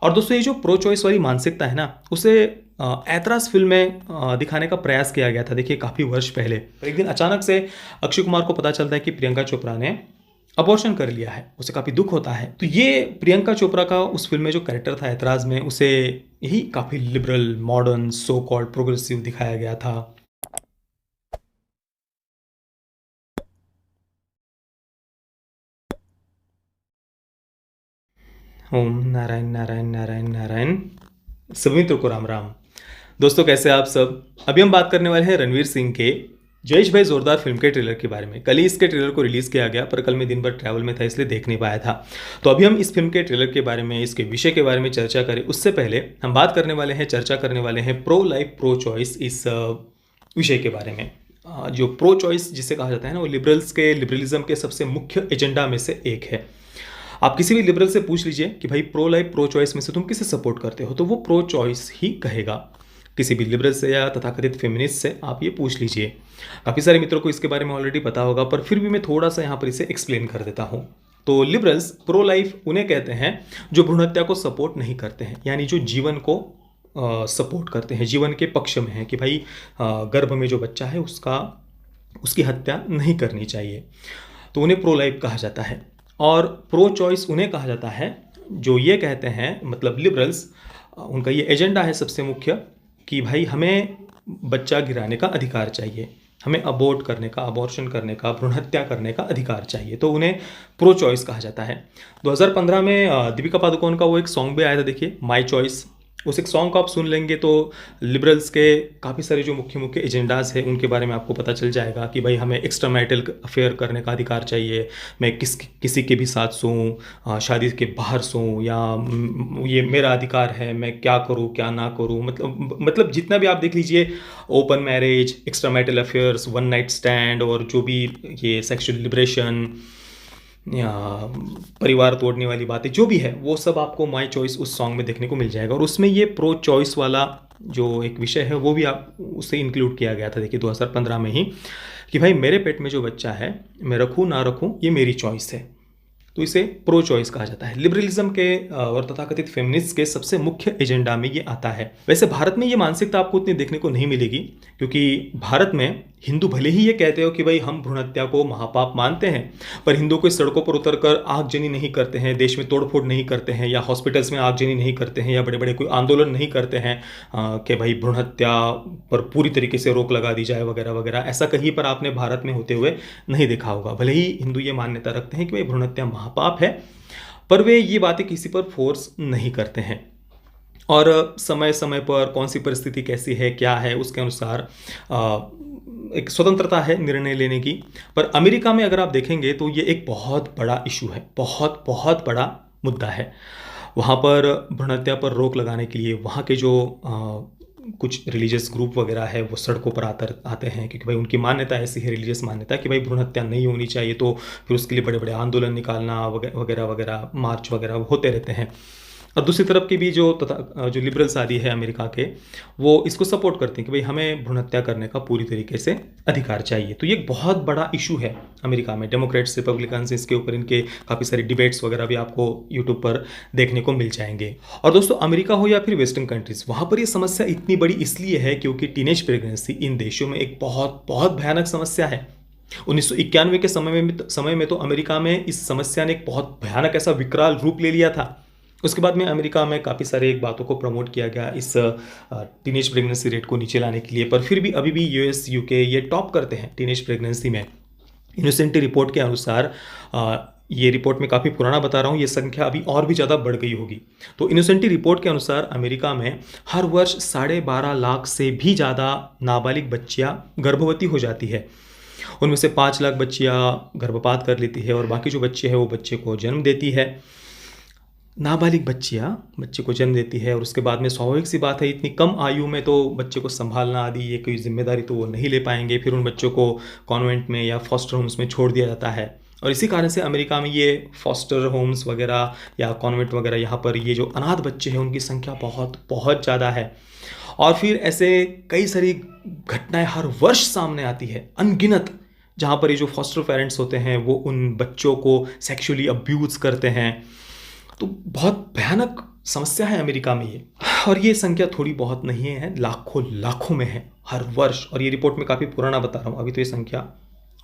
और दोस्तों ये जो प्रो चॉइस वाली मानसिकता है ना, उसे ऐतराज़ फ़िल्म में दिखाने का प्रयास किया गया था, देखिए काफ़ी वर्ष पहले। पर एक दिन अचानक से अक्षय कुमार को पता चलता है कि प्रियंका चोपड़ा ने अबॉर्शन कर लिया है। उसे काफ़ी दुःख होता है। तो ये प्रियंका चोपड़ा का उस फ़िल्म में जो कैरेक्टर था ऐतराज़ में, उसे यही काफ़ी liberal, modern, so called progressive दिखाया गया था। ओम नारायण नारायण नारायण नारायण। सभी मित्रों को राम राम। दोस्तों कैसे आप सब। अभी हम बात करने वाले हैं रणवीर सिंह के जयेश भाई जोरदार फिल्म के ट्रेलर के बारे में। कल ही इसके ट्रेलर को रिलीज़ किया गया, पर कल मैं दिन भर ट्रैवल में था इसलिए देख नहीं पाया था। तो अभी हम इस फिल्म के ट्रेलर के बारे में, इसके विषय के बारे में चर्चा करें उससे पहले हम बात करने वाले हैं, चर्चा करने वाले हैं प्रो लाइफ प्रो चॉइस इस विषय के बारे में। जो प्रो चॉइस जिसे कहा जाता है ना, वो लिबरलिज्म के सबसे मुख्य एजेंडा में से एक है। आप किसी भी लिबरल से पूछ लीजिए कि भाई प्रो लाइफ प्रो चॉइस में से तुम किसे सपोर्ट करते हो, तो वो प्रो चॉइस ही कहेगा। किसी भी लिबरल से या तथाकथित फेमिनिस्ट से आप ये पूछ लीजिए। काफ़ी सारे मित्रों को इसके बारे में ऑलरेडी पता होगा, पर फिर भी मैं थोड़ा सा यहाँ पर इसे एक्सप्लेन कर देता हूँ। तो लिबरल्स प्रो लाइफ उन्हें कहते हैं जो भ्रूण हत्या को सपोर्ट नहीं करते हैं, यानी जो जीवन को सपोर्ट करते हैं, जीवन के पक्ष में है कि भाई गर्भ में जो बच्चा है उसकी हत्या नहीं करनी चाहिए, तो उन्हें प्रो लाइफ कहा जाता है। और प्रो चॉइस उन्हें कहा जाता है जो ये कहते हैं, मतलब लिबरल्स, उनका ये एजेंडा है सबसे मुख्य कि भाई हमें बच्चा गिराने का अधिकार चाहिए, हमें अबॉर्ट करने का, अबॉर्शन करने का, भ्रूण हत्या करने का अधिकार चाहिए, तो उन्हें प्रो चॉइस कहा जाता है। 2015 में दीपिका पादुकोण का वो एक सॉन्ग भी आया था, देखिए माई चॉइस। उस एक सॉन्ग को आप सुन लेंगे तो लिबरल्स के काफ़ी सारे जो मुख्य मुख्य एजेंडाज हैं उनके बारे में आपको पता चल जाएगा कि भाई हमें एक्स्ट्रा मैरिटल अफेयर करने का अधिकार चाहिए, मैं किसी के भी साथ सोऊं, शादी के बाहर सोऊं, या ये मेरा अधिकार है, मैं क्या करूं क्या ना करूं, मतलब जितना भी आप देख लीजिए, open marriage, extra marital affairs, one night stand, और जो भी ये सेक्सुअल लिबरेशन या परिवार तोड़ने वाली बातें जो भी है, वो सब आपको माई चॉइस उस सॉन्ग में देखने को मिल जाएगा। और उसमें ये प्रो चॉइस वाला जो एक विषय है वो भी आप उससे इंक्लूड किया गया था, देखिए 2015 में ही, कि भाई मेरे पेट में जो बच्चा है मैं रखूँ ना रखूँ ये मेरी चॉइस है, तो इसे प्रो चॉइस कहा जाता है। लिबरलिज्म के और तथाकथित फेमिनिस्ट के सबसे मुख्य एजेंडा में ये आता है। वैसे भारत में ये मानसिकता आपको उतनी देखने को नहीं मिलेगी, क्योंकि भारत में हिंदू भले ही ये कहते हो कि भाई हम भ्रूण हत्या को महापाप मानते हैं, पर हिंदू को सड़कों पर उतरकर आगजनी नहीं करते हैं, देश में तोड़फोड़ नहीं करते हैं, या हॉस्पिटल्स में आगजनी नहीं करते हैं, या बड़े बड़े कोई आंदोलन नहीं करते हैं कि भाई भ्रूण हत्या पर पूरी तरीके से रोक लगा दी जाए वगैरह वगैरह। ऐसा कहीं पर आपने भारत में होते हुए नहीं देखा होगा। भले ही हिंदू ये मान्यता रखते हैं कि भाई भ्रूण हत्या महापाप है, पर वे ये बातें किसी पर फोर्स नहीं करते हैं, और समय समय पर कौन सी परिस्थिति कैसी है क्या है उसके अनुसार एक स्वतंत्रता है निर्णय लेने की। पर अमेरिका में अगर आप देखेंगे तो ये एक बहुत बड़ा इशू है, बहुत बहुत बड़ा मुद्दा है। वहाँ पर भ्रूण हत्या पर रोक लगाने के लिए वहाँ के जो कुछ रिलीजियस ग्रुप वगैरह है वो सड़कों पर आते हैं, क्योंकि भाई उनकी मान्यता ऐसी है, रिलीजियस मान्यता, कि भाई भ्रूण हत्या नहीं होनी चाहिए, तो फिर उसके लिए बड़े बड़े आंदोलन निकालना वगैरह वगैरह, मार्च वगैरह होते रहते हैं। और दूसरी तरफ की भी जो लिबरल्स आदि है अमेरिका के, वो इसको सपोर्ट करते हैं कि भाई हमें भ्रूण हत्या करने का पूरी तरीके से अधिकार चाहिए। तो ये एक बहुत बड़ा इशू है अमेरिका में। डेमोक्रेट्स, रिपब्लिकन्स, इसके ऊपर इनके काफ़ी सारी डिबेट्स वगैरह भी आपको यूट्यूब पर देखने को मिल जाएंगे। और दोस्तों अमेरिका हो या फिर वेस्टर्न कंट्रीज़, वहाँ पर ये समस्या इतनी बड़ी इसलिए है क्योंकि टीनेज प्रेगनेंसी इन देशों में एक बहुत बहुत भयानक समस्या है। 1991 के समय में तो अमेरिका में इस समस्या ने एक बहुत भयानक ऐसा विकराल रूप ले लिया था। उसके बाद में अमेरिका में काफ़ी सारे एक बातों को प्रमोट किया गया इस टीनेज प्रेगनेंसी रेट को नीचे लाने के लिए, पर फिर भी अभी भी यूएस, यूके ये टॉप करते हैं टीनेज प्रेगनेंसी में। इनोसेंटी रिपोर्ट के अनुसार, ये रिपोर्ट में काफ़ी पुराना बता रहा हूँ, ये संख्या अभी और भी ज़्यादा बढ़ गई होगी। तो इनोसेंटी रिपोर्ट के अनुसार अमेरिका में हर वर्ष 12.5 लाख से भी ज़्यादा नाबालिग बच्चियाँ गर्भवती हो जाती है। उनमें से 5 लाख बच्चियाँ गर्भपात कर लेती है, और बाकी जो बच्चे हैं वो बच्चे को जन्म देती है। नाबालिग बच्चियाँ बच्चे को जन्म देती है, और उसके बाद में स्वाभाविक सी बात है इतनी कम आयु में तो बच्चे को संभालना आदि ये कोई जिम्मेदारी तो वो नहीं ले पाएंगे। फिर उन बच्चों को कॉन्वेंट में या फॉस्टर होम्स में छोड़ दिया जाता है, और इसी कारण से अमेरिका में ये फॉस्टर होम्स वगैरह या कॉन्वेंट वगैरह, यहाँ पर ये जो अनाथ बच्चे हैं उनकी संख्या बहुत बहुत ज़्यादा है। और फिर ऐसे कई सारी घटनाएं हर वर्ष सामने आती है, अनगिनत, जहाँ पर ये जो फॉस्टर पेरेंट्स होते हैं वो उन बच्चों को सेक्सुअली अब्यूज़ करते हैं। तो बहुत भयानक समस्या है अमेरिका में ये, और ये संख्या थोड़ी बहुत नहीं है, लाखों लाखों में है हर वर्ष। और ये रिपोर्ट में काफ़ी पुराना बता रहा हूँ, अभी तो ये संख्या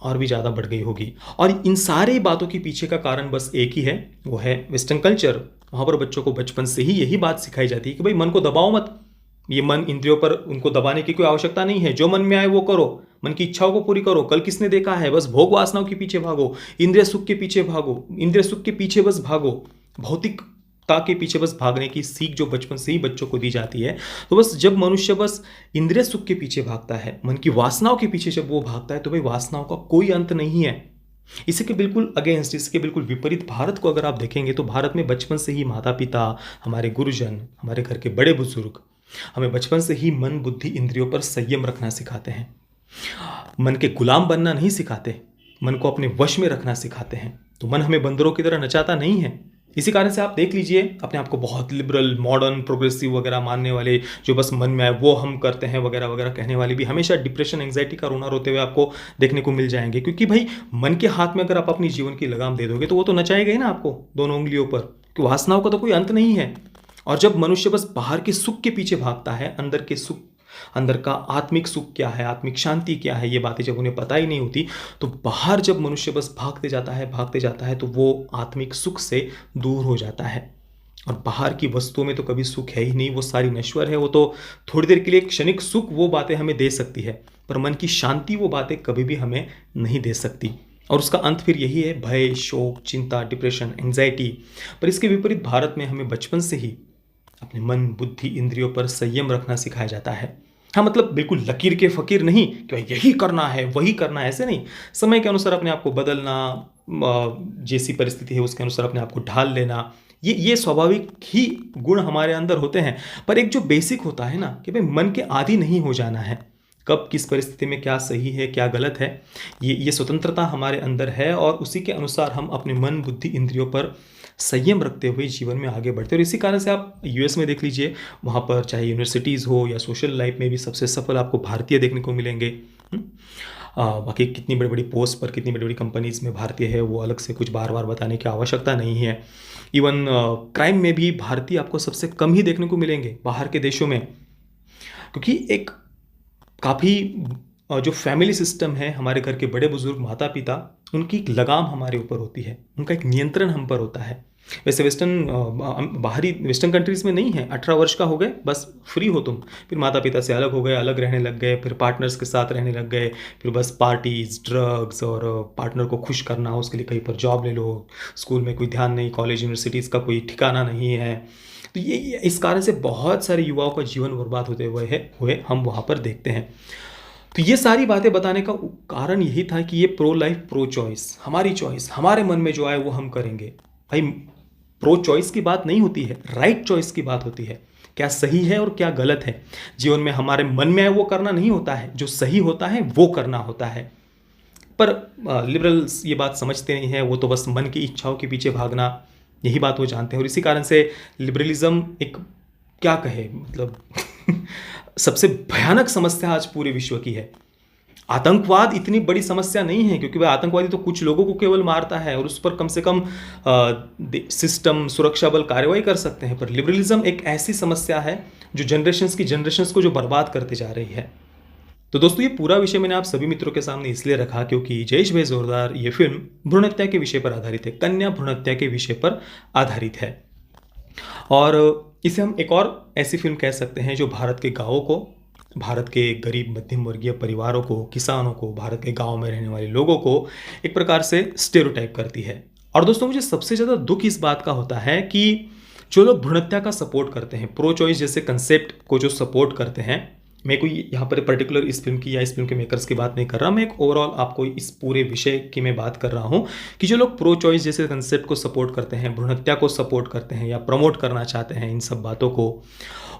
और भी ज़्यादा बढ़ गई होगी। और इन सारी बातों के पीछे का कारण बस एक ही है, वो है वेस्टर्न कल्चर। वहाँ पर बच्चों को बचपन से ही यही बात सिखाई जाती है कि भाई मन को दबाओ मत, ये मन इंद्रियों पर उनको दबाने की कोई आवश्यकता नहीं है, जो मन में आए वो करो, मन की इच्छाओं को पूरी करो। कल किसने देखा है, बस भोग वासनाओं के पीछे भागो, इंद्रिय सुख के पीछे भागो, इंद्रिय सुख के पीछे बस भागो, भौतिकता के पीछे बस भागने की सीख जो बचपन से ही बच्चों को दी जाती है। तो बस जब मनुष्य बस इंद्रिय सुख के पीछे भागता है, मन की वासनाओं के पीछे जब वो भागता है, तो भाई वासनाओं का कोई अंत नहीं है। इसी के बिल्कुल अगेंस्ट, इसके बिल्कुल विपरीत भारत को अगर आप देखेंगे तो भारत में बचपन से ही माता पिता, हमारे गुरुजन, हमारे घर के बड़े बुजुर्ग हमें बचपन से ही मन बुद्धि इंद्रियों पर संयम रखना सिखाते हैं। मन के गुलाम बनना नहीं सिखाते, मन को अपने वश में रखना सिखाते हैं। तो मन हमें बंदरों की तरह नचाता नहीं है। इसी कारण से आप देख लीजिए, अपने आप को बहुत लिबरल, मॉडर्न, प्रोग्रेसिव वगैरह मानने वाले, जो बस मन में आए वो हम करते हैं वगैरह वगैरह कहने वाले भी हमेशा डिप्रेशन, एंग्जाइटी का रोना रोते हुए आपको देखने को मिल जाएंगे। क्योंकि भाई मन के हाथ में अगर आप अपनी जीवन की लगाम दे दोगे तो वो तो नचाएगा ही ना आपको दोनों उंगलियों पर, कि वासनाओं का तो कोई अंत नहीं है। और जब मनुष्य बस बाहर के सुख के पीछे भागता है, अंदर के सुख, अंदर का आत्मिक सुख क्या है, आत्मिक शांति क्या है, ये बातें जब उन्हें पता ही नहीं होती, तो बाहर जब मनुष्य बस भागते जाता है तो वो आत्मिक सुख से दूर हो जाता है। और बाहर की वस्तुओं में तो कभी सुख है ही नहीं, वो सारी नश्वर है। वो तो थोड़ी देर के लिए क्षणिक सुख वो बातें हमें दे सकती है, पर मन की शांति वो बातें कभी भी हमें नहीं दे सकती। और उसका अंत फिर यही है, भय, शोक, चिंता, डिप्रेशन, एंग्जाइटी। पर इसके विपरीत भारत में हमें बचपन से ही अपने मन बुद्धि इंद्रियों पर संयम रखना सिखाया जाता है। हाँ, मतलब बिल्कुल लकीर के फकीर नहीं कि भाई यही करना है वही करना है, ऐसे नहीं। समय के अनुसार अपने आप को बदलना, जैसी परिस्थिति है उसके अनुसार अपने आप को ढाल लेना, ये स्वाभाविक ही गुण हमारे अंदर होते हैं। पर एक जो बेसिक होता है ना, कि भाई मन के आदी नहीं हो जाना है, कब किस परिस्थिति में क्या सही है क्या गलत है, ये स्वतंत्रता हमारे अंदर है। और उसी के अनुसार हम अपने मन बुद्धि इंद्रियों पर संयम रखते हुए जीवन में आगे बढ़ते हैं। और इसी कारण से आप यूएस में देख लीजिए, वहाँ पर चाहे यूनिवर्सिटीज़ हो या सोशल लाइफ में भी सबसे सफल आपको भारतीय देखने को मिलेंगे। बाकी कितनी बड़ी बड़ी पोस्ट पर, कितनी बड़ी बड़ी कंपनीज़ में भारतीय है, वो अलग से कुछ बार बार बताने की आवश्यकता नहीं है। इवन क्राइम में भी भारतीय आपको सबसे कम ही देखने को मिलेंगे बाहर के देशों में, क्योंकि एक काफ़ी जो फैमिली सिस्टम है, हमारे घर के बड़े बुजुर्ग, माता पिता, उनकी एक लगाम हमारे ऊपर होती है, उनका एक नियंत्रण हम पर होता है। वैसे बाहरी वेस्टर्न कंट्रीज़ में नहीं है, 18 वर्ष का हो गए बस फ्री हो तुम, फिर माता पिता से अलग हो गए, अलग रहने लग गए, फिर पार्टनर्स के साथ रहने लग गए, फिर बस पार्टीज, ड्रग्स, और पार्टनर को खुश करना, उसके लिए कहीं पर जॉब ले लो, स्कूल में कोई ध्यान नहीं, कॉलेज यूनिवर्सिटीज़ का कोई ठिकाना नहीं है। तो ये इस कारण से बहुत सारे युवाओं का जीवन बर्बाद होते हुए हम वहाँ पर देखते हैं। तो ये सारी बातें बताने का कारण यही था कि ये प्रो लाइफ प्रो चॉइस, हमारी चॉइस, हमारे मन में जो आए वो हम करेंगे। भाई प्रो चॉइस की बात नहीं होती है, राइट चॉइस की बात होती है, क्या सही है और क्या गलत है। जीवन में हमारे मन में आए वो करना नहीं होता है, जो सही होता है वो करना होता है। पर लिबरल्स ये बात समझते नहीं है, वो तो बस मन की इच्छाओं के पीछे भागना, यही बात वो जानते हैं। और इसी कारण से लिबरलिज्म एक, क्या कहे, मतलब सबसे भयानक समस्या आज पूरे विश्व की है। आतंकवाद इतनी बड़ी समस्या नहीं है, क्योंकि भाई आतंकवादी तो कुछ लोगों को केवल मारता है और उस पर कम से कम सिस्टम, सुरक्षा बल कार्रवाई कर सकते हैं। पर लिबरलिज्म एक ऐसी समस्या है जो जनरेशंस को जो बर्बाद करते जा रही है। तो दोस्तों, ये पूरा विषय मैंने आप सभी मित्रों के सामने इसलिए रखा क्योंकि जयेश भाई जोरदार ये फिल्म भ्रूण हत्या के विषय पर आधारित है, कन्या भ्रूण हत्या के विषय पर आधारित है। और इसे हम एक और ऐसी फिल्म कह सकते हैं जो भारत के गाँवों को, भारत के गरीब मध्यम वर्गीय परिवारों को, किसानों को, भारत के गाँव में रहने वाले लोगों को एक प्रकार से स्टेरियोटाइप करती है। और दोस्तों, मुझे सबसे ज़्यादा दुख इस बात का होता है कि जो लोग भ्रूण हत्या का सपोर्ट करते हैं, प्रो चॉइस जैसे कंसेप्ट को जो सपोर्ट करते हैं, मैं कोई यहाँ पर पर्टिकुलर इस फिल्म की या इस फिल्म के मेकर्स की बात नहीं कर रहा, मैं एक ओवरऑल आपको इस पूरे विषय की मैं बात कर रहा हूँ कि जो लोग प्रो चॉइस जैसे कंसेप्ट को सपोर्ट करते हैं, भ्रूण हत्या को सपोर्ट करते हैं या प्रमोट करना चाहते हैं इन सब बातों को,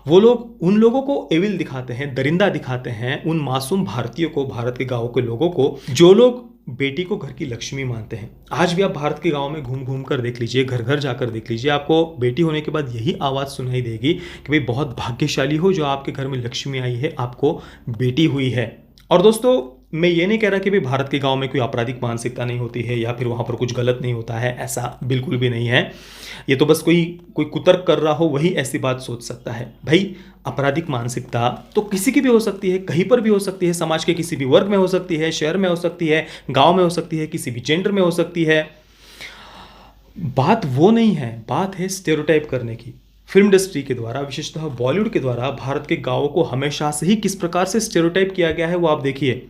वो लोग उन लोगों को एविल दिखाते हैं, दरिंदा दिखाते हैं, उन मासूम भारतीयों को, भारत के गाँव के लोगों को, जो लोग बेटी को घर की लक्ष्मी मानते हैं। आज भी आप भारत के गांव में घूम घूम कर देख लीजिए, घर घर जाकर देख लीजिए, आपको बेटी होने के बाद यही आवाज़ सुनाई देगी कि भाई बहुत भाग्यशाली हो जो आपके घर में लक्ष्मी आई है, आपको बेटी हुई है। और दोस्तों, मैं ये नहीं कह रहा कि भाई भारत के गांव में कोई आपराधिक मानसिकता नहीं होती है या फिर वहाँ पर कुछ गलत नहीं होता है, ऐसा बिल्कुल भी नहीं है। ये तो बस कोई कोई कुतर्क कर रहा हो वही ऐसी बात सोच सकता है। भाई आपराधिक मानसिकता तो किसी की भी हो सकती है, कहीं पर भी हो सकती है, समाज के किसी भी वर्ग में हो सकती है, शहर में हो सकती है, गाँव में हो सकती है, किसी भी जेंडर में हो सकती है। बात वो नहीं है, बात है स्टेरियोटाइप करने की। फिल्म इंडस्ट्री के द्वारा, विशेषतः बॉलीवुड के द्वारा भारत के गाँवों को हमेशा से ही किस प्रकार से स्टेरियोटाइप किया गया है वो आप देखिए।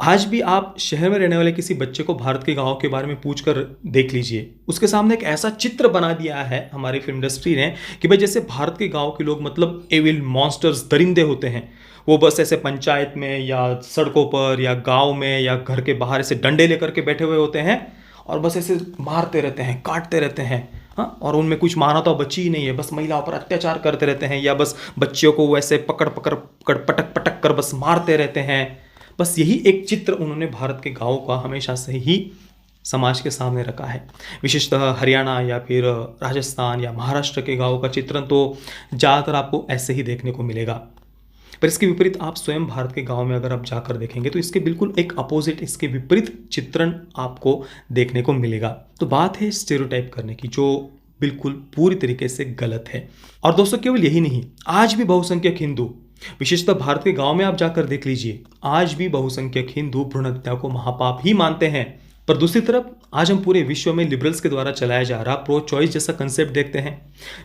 आज भी आप शहर में रहने वाले किसी बच्चे को भारत के गाँव के बारे में पूछ कर देख लीजिए, उसके सामने एक ऐसा चित्र बना दिया है हमारी फिल्म इंडस्ट्री ने कि भाई जैसे भारत के गाँव के लोग मतलब एविल मॉन्स्टर्स, दरिंदे होते हैं। वो बस ऐसे पंचायत में या सड़कों पर या गांव में या घर के बाहर ऐसे डंडे लेकर के बैठे हुए होते हैं और बस ऐसे मारते रहते हैं, काटते रहते हैं। हाँ, और उनमें कुछ मानवता बची ही नहीं है, बस महिलाओं पर अत्याचार करते रहते हैं या बस बच्चियों को वैसे पकड़ पकड़ पकड़ पटक पटक कर बस मारते रहते हैं। बस यही एक चित्र उन्होंने भारत के गाँव का हमेशा से ही समाज के सामने रखा है। विशेषतः हरियाणा या फिर राजस्थान या महाराष्ट्र के गाँव का चित्रण तो ज़्यादातर आपको ऐसे ही देखने को मिलेगा। पर इसके विपरीत आप स्वयं भारत के गांव में अगर आप जाकर देखेंगे तो इसके बिल्कुल एक अपोजिट, इसके विपरीत चित्रण आपको देखने को मिलेगा। तो बात है स्टेरियोटाइप करने की, जो बिल्कुल पूरी तरीके से गलत है। और दोस्तों केवल यही नहीं, आज भी बहुसंख्यक हिंदू, विशेषतः भारत के गांव में आप जाकर देख लीजिए, आज भी बहुसंख्यक हिंदू भ्रूण हत्या को महापाप ही मानते हैं। पर दूसरी तरफ आज हम पूरे विश्व में लिबरल्स के द्वारा चलाया जा रहा प्रो चॉइस जैसा कंसेप्ट देखते हैं,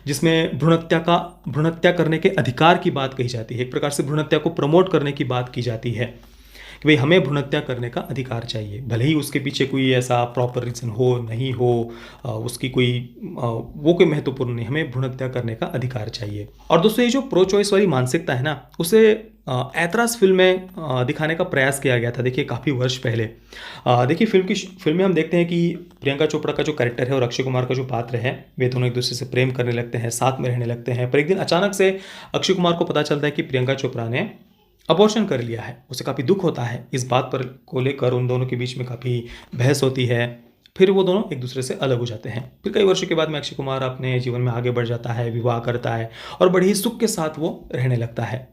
जिसमें भ्रूण हत्या करने के अधिकार की बात कही जाती है। एक प्रकार से भ्रूण हत्या को प्रमोट करने की बात की जाती है कि भाई हमें भ्रूण हत्या करने का अधिकार चाहिए, भले ही उसके पीछे कोई ऐसा प्रॉपर रीज़न हो नहीं हो, उसकी वो कोई महत्वपूर्ण नहीं, हमें भ्रूण हत्या करने का अधिकार चाहिए। और दोस्तों ये जो प्रो चॉइस वाली मानसिकता है ना, उसे ऐतराज़ फिल्म में दिखाने का प्रयास किया गया था, देखिए काफ़ी वर्ष पहले। देखिए फिल्म में हम देखते हैं कि प्रियंका चोपड़ा का जो कैरेक्टर है और अक्षय कुमार का जो पात्र है, वे दोनों एक दूसरे से प्रेम करने लगते हैं, साथ में रहने लगते हैं। पर एक दिन अचानक से अक्षय कुमार को पता चलता है कि प्रियंका चोपड़ा ने अबॉर्शन कर लिया है। उसे काफ़ी दुख होता है, इस बात पर को लेकर उन दोनों के बीच में काफ़ी बहस होती है। फिर वो दोनों एक दूसरे से अलग हो जाते हैं। फिर कई वर्षों के बाद में अक्षय कुमार अपने जीवन में आगे बढ़ जाता है, विवाह करता है और बड़े ही सुख के साथ वो रहने लगता है।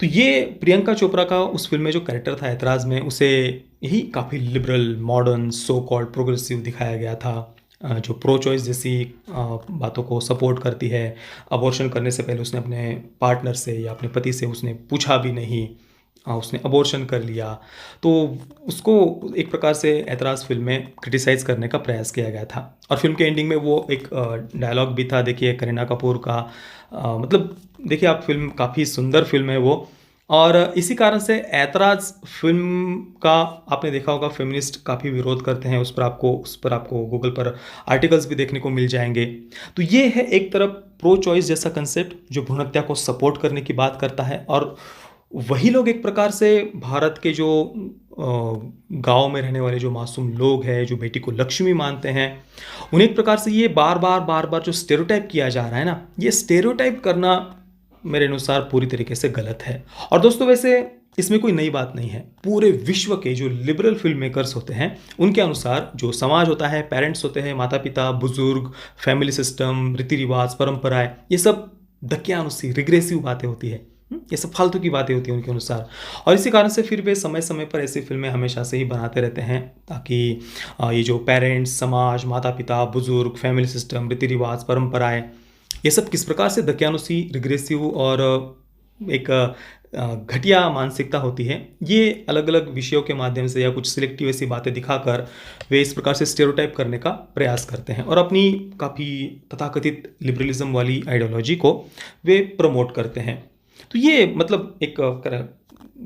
तो ये प्रियंका चोपड़ा का उस फिल्म में जो कैरेक्टर था ऐतराज़ में, उसे यही काफ़ी liberal, modern, so called progressive दिखाया गया था, जो प्रो चॉइस जैसी बातों को सपोर्ट करती है। अबॉर्शन करने से पहले उसने अपने पार्टनर से या अपने पति से उसने पूछा भी नहीं, उसने अबॉर्शन कर लिया। तो उसको एक प्रकार से ऐतराज़ फिल्म में क्रिटिसाइज़ करने का प्रयास किया गया था। और फिल्म के एंडिंग में वो एक डायलॉग भी था, देखिए करीना कपूर का, मतलब देखिए आप फिल्म काफ़ी सुंदर फिल्म है वो। और इसी कारण से ऐतराज़ फिल्म का आपने देखा होगा, फेमिनिस्ट काफ़ी विरोध करते हैं, उस पर आपको गूगल पर आर्टिकल्स भी देखने को मिल जाएंगे। तो ये है एक तरफ प्रो चॉइस जैसा कंसेप्ट जो भ्रूण हत्या को सपोर्ट करने की बात करता है, और वही लोग एक प्रकार से भारत के जो गांव में रहने वाले जो मासूम लोग हैं, जो बेटी को लक्ष्मी मानते हैं, उन्हें एक प्रकार से ये बार बार जो स्टेरियोटाइप किया जा रहा है ना, ये स्टेरियोटाइप करना मेरे अनुसार पूरी तरीके से गलत है। और दोस्तों वैसे इसमें कोई नई बात नहीं है। पूरे विश्व के जो लिबरल फिल्म मेकर्स होते हैं उनके अनुसार जो समाज होता है, पेरेंट्स होते हैं, माता पिता, बुजुर्ग, फैमिली सिस्टम, रीति रिवाज, परंपराएं, ये सब दकियानुसी, रिग्रेसिव बातें होती है, ये सब फालतू की बातें होती हैं उनके अनुसार। और इसी कारण से फिर वे समय समय पर ऐसी फिल्में हमेशा से ही बनाते रहते हैं ताकि ये जो पेरेंट्स, समाज, माता पिता, बुजुर्ग, फैमिली सिस्टम, रीति रिवाज, परंपराएं, ये सब किस प्रकार से दकियानुसी, रिग्रेसिव और एक घटिया मानसिकता होती है, ये अलग अलग विषयों के माध्यम से या कुछ सिलेक्टिव ऐसी बातें दिखाकर वे इस प्रकार से स्टेरियोटाइप करने का प्रयास करते हैं और अपनी काफ़ी तथाकथित लिबरलिज्म वाली आइडियोलॉजी को वे प्रमोट करते हैं। तो ये मतलब एक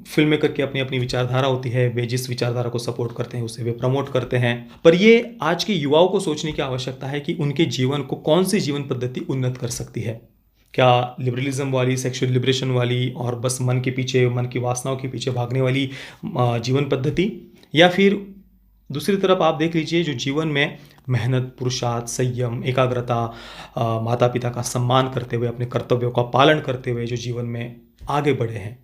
फिल्म मेकर की अपनी अपनी विचारधारा होती है, वे जिस विचारधारा को सपोर्ट करते हैं उसे वे प्रमोट करते हैं। पर ये आज के युवाओं को सोचने की आवश्यकता है कि उनके जीवन को कौन सी जीवन पद्धति उन्नत कर सकती है। क्या लिबरलिज्म वाली, सेक्सुअल लिबरेशन वाली और बस मन के पीछे, मन की वासनाओं के पीछे भागने वाली जीवन पद्धति, या फिर दूसरी तरफ आप देख लीजिए जो जीवन में मेहनत, पुरुषार्थ, संयम, एकाग्रता, माता पिता का सम्मान करते हुए, अपने कर्तव्यों का पालन करते हुए जो जीवन में आगे बढ़े हैं,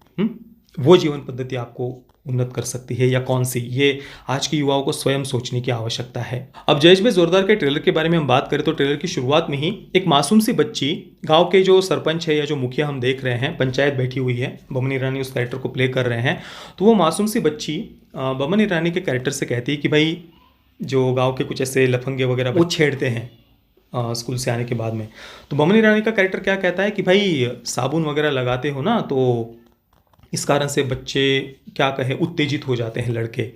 वो जीवन पद्धति आपको उन्नत कर सकती है या कौन सी, ये आज के युवाओं को स्वयं सोचने की आवश्यकता है। अब जयेश भाई जोरदार के ट्रेलर के बारे में हम बात करें तो ट्रेलर की शुरुआत में ही एक मासूम सी बच्ची, गांव के जो सरपंच है या जो मुखिया हम देख रहे हैं, पंचायत बैठी हुई है, बमन ईरानी उस कैरेक्टर को प्ले कर रहे हैं, तो वो मासूम सी बच्ची बमन ईरानी के कैरेक्टर से कहती है कि भाई जो गाँव के कुछ ऐसे लफंगे वगैरह वो छेड़ते हैं स्कूल से आने के बाद में। तो बमन ईरानी का कैरेक्टर क्या कहता है कि भाई साबुन वगैरह लगाते हो ना, तो इस कारण से बच्चे क्या कहें उत्तेजित हो जाते हैं, लड़के,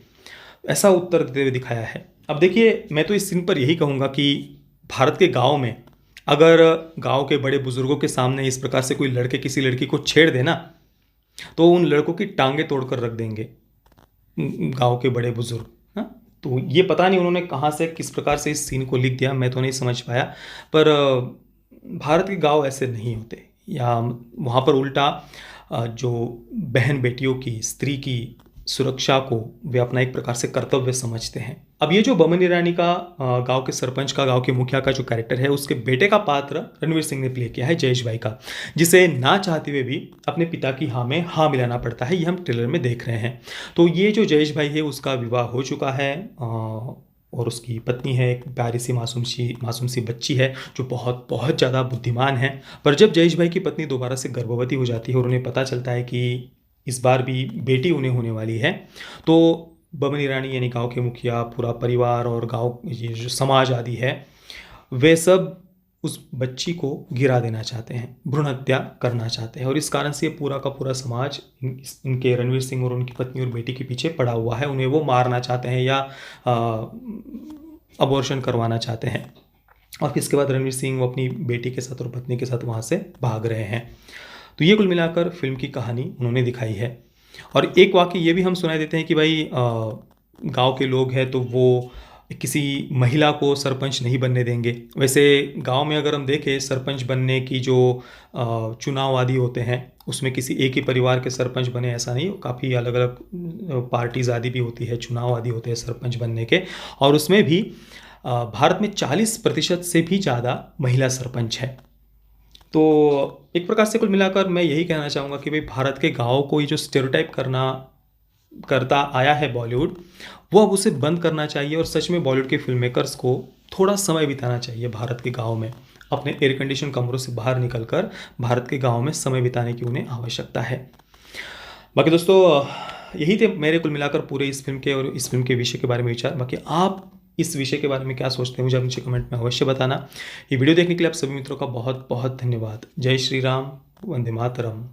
ऐसा उत्तर देते हुए दिखाया है। अब देखिए, मैं तो इस सीन पर यही कहूँगा कि भारत के गांव में अगर गांव के बड़े बुजुर्गों के सामने इस प्रकार से कोई लड़के किसी लड़की को छेड़ देना, तो उन लड़कों की टांगे तोड़कर रख देंगे गांव के बड़े बुजुर्ग। हाँ, तो ये पता नहीं उन्होंने कहाँ से किस प्रकार से इस सीन को लिख दिया, मैं तो नहीं समझ पाया। पर भारत के गांव ऐसे नहीं होते, या वहाँ पर उल्टा जो बहन बेटियों की, स्त्री की सुरक्षा को वे अपना एक प्रकार से कर्तव्य समझते हैं। अब ये जो बमन ईरानी का गांव के सरपंच का, गांव के मुखिया का जो कैरेक्टर है, उसके बेटे का पात्र रणवीर सिंह ने प्ले किया है, जयेश भाई का, जिसे ना चाहते हुए भी अपने पिता की हाँ में हाँ मिलाना पड़ता है, ये हम ट्रेलर में देख रहे हैं। तो ये जो जयेश भाई है उसका विवाह हो चुका है और उसकी पत्नी है, एक प्यारी सी मासूम सी बच्ची है जो बहुत बहुत ज़्यादा बुद्धिमान है। पर जब जयेश भाई की पत्नी दोबारा से गर्भवती हो जाती है और उन्हें पता चलता है कि इस बार भी बेटी उन्हें होने वाली है, तो बमन ईरानी यानी गांव के मुखिया, पूरा परिवार और गांव ये जो समाज आदि है, वे सब उस बच्ची को गिरा देना चाहते हैं, भ्रूण हत्या करना चाहते हैं। और इस कारण से पूरा का पूरा समाज इनके रणवीर सिंह और उनकी पत्नी और बेटी के पीछे पड़ा हुआ है। उन्हें वो मारना चाहते हैं या अबॉर्शन करवाना चाहते हैं। और इसके बाद रणवीर सिंह वो अपनी बेटी के साथ और पत्नी के साथ वहाँ से भाग रहे हैं। तो ये कुल मिलाकर फिल्म की कहानी उन्होंने दिखाई है। और एक वाकई ये भी हम सुनाई देते हैं कि भाई गांव के लोग हैं तो वो किसी महिला को सरपंच नहीं बनने देंगे। वैसे गांव में अगर हम देखें, सरपंच बनने की जो चुनाव आदि होते हैं, उसमें किसी एक ही परिवार के सरपंच बने ऐसा नहीं, काफ़ी अलग अलग पार्टीज आदि भी होती है, चुनाव आदि होते हैं सरपंच बनने के। और उसमें भी भारत में 40% से भी ज़्यादा महिला सरपंच है। तो एक प्रकार से कुल मिलाकर मैं यही कहना चाहूँगा कि भाई भारत के गाँव को ये जो स्टेरियोटाइप करता आया है बॉलीवुड, वो अब उसे बंद करना चाहिए। और सच में बॉलीवुड के फिल्म मेकर्स को थोड़ा समय बिताना चाहिए भारत के गाँव में, अपने एयर कंडीशन कमरों से बाहर निकलकर भारत के गाँव में समय बिताने की उन्हें आवश्यकता है। बाकी दोस्तों, यही थे मेरे कुल मिलाकर पूरे इस फिल्म के और इस फिल्म के विषय के बारे में विचार। बाकी आप इस विषय के बारे में क्या सोचते हैं, मुझे नीचे कमेंट में अवश्य बताना। ये वीडियो देखने के लिए आप सभी मित्रों का बहुत बहुत धन्यवाद। जय श्री राम, वंदे मातरम।